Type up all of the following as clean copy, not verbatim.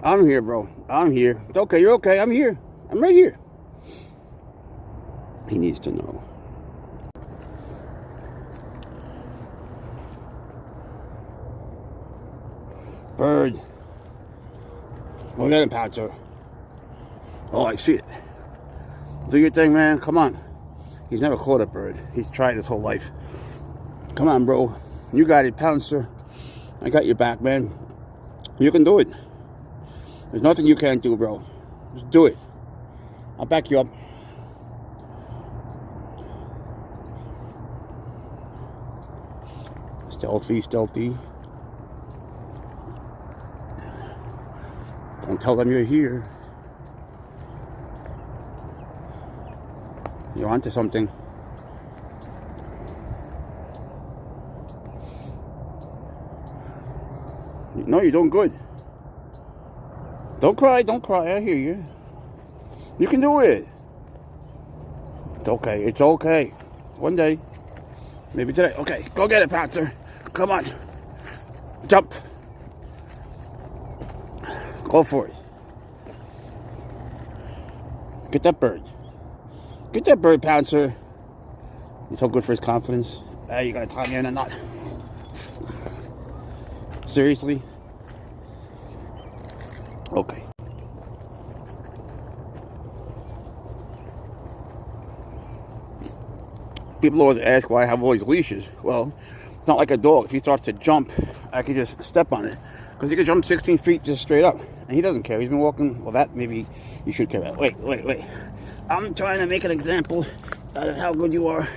I'm here, bro. I'm here. It's okay. You're okay. I'm here. I'm right here. He needs to know. Bird. We'll get him, Pouncer. Oh, I see it. Do your thing, man. Come on. He's never caught a bird. He's tried his whole life. Come on, bro. You got it, Pouncer. I got your back, man. You can do it. There's nothing you can't do, bro. Just do it. I'll back you up. Stealthy, stealthy. Don't tell them you're here. You're onto something. No, you're doing good. Don't cry, don't cry. I hear you. You can do it. It's okay, it's okay. One day. Maybe today. Okay, go get it, Pouncer. Come on. Jump. Go for it. Get that bird. Get that bird, Pouncer. He's so good for his confidence. Hey, you gotta tie me in a knot. Seriously? Okay. People always ask why I have all these leashes. Well, it's not like a dog. If he starts to jump, I can just step on it. Because he can jump 16 feet just straight up. And he doesn't care. He's been walking. Well, that maybe you should care about. Wait. I'm trying to make an example out of how good you are.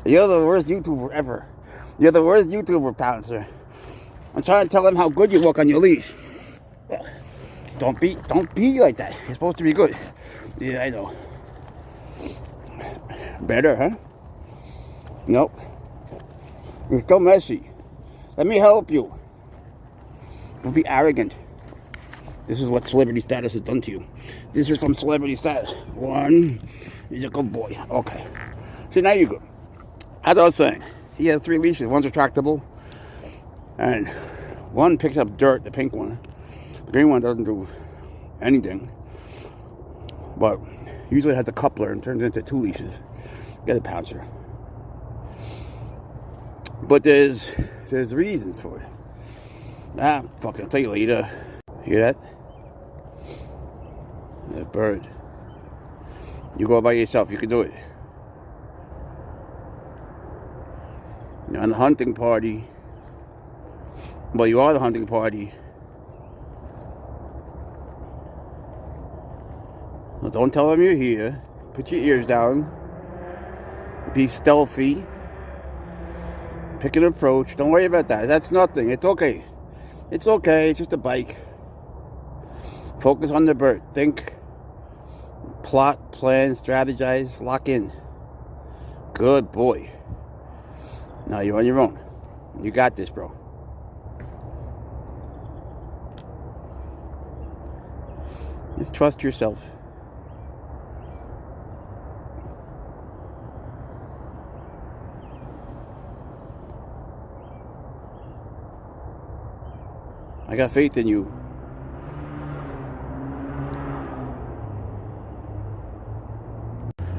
You're the worst YouTuber ever. You're the worst YouTuber, Pouncer. I'm trying to tell him how good you walk on your leash. Don't be like that. You're supposed to be good. Yeah, I know. Better, huh? Nope. You're still messy. Let me help you. Don't be arrogant. This is what celebrity status has done to you. This is from celebrity status. One, he's a good boy. Okay. See, now you're good. As I was saying, he has 3 leashes. One's retractable. And one picks up dirt, the pink one. The green one doesn't do anything. But usually it has a coupler and turns into 2 leashes. Get a Pouncer. But there's reasons for it. Fucking I'll tell you later. Hear that? That bird. You go by yourself, you can do it. You're on the hunting party. Well, you are the hunting party. Well, don't tell them you're here. Put your ears down. Be stealthy. Pick an approach. Don't worry about that. That's nothing. It's okay. It's okay. It's just a bike. Focus on the bird. Think. Plot, plan, strategize, lock in. Good boy. Now you're on your own. You got this, bro. Just trust yourself. I got faith in you.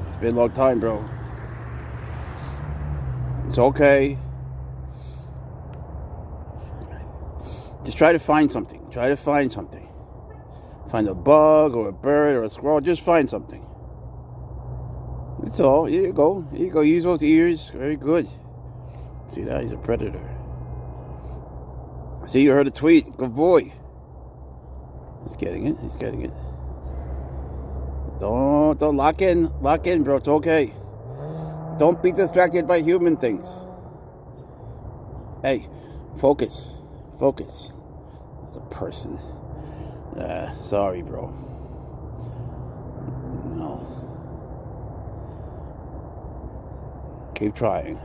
It's been a long time, bro. It's okay. Just try to find something. Try to find something. Find a bug or a bird or a squirrel. Just find something. That's all. Here you go. Here you go. Use those ears. Very good. See that? He's a predator. See, you heard a tweet. Good boy. He's getting it. He's getting it. Don't lock in. Lock in, bro. It's okay. Don't be distracted by human things. Hey, focus. Focus. As a person. Sorry, bro. No. Keep trying.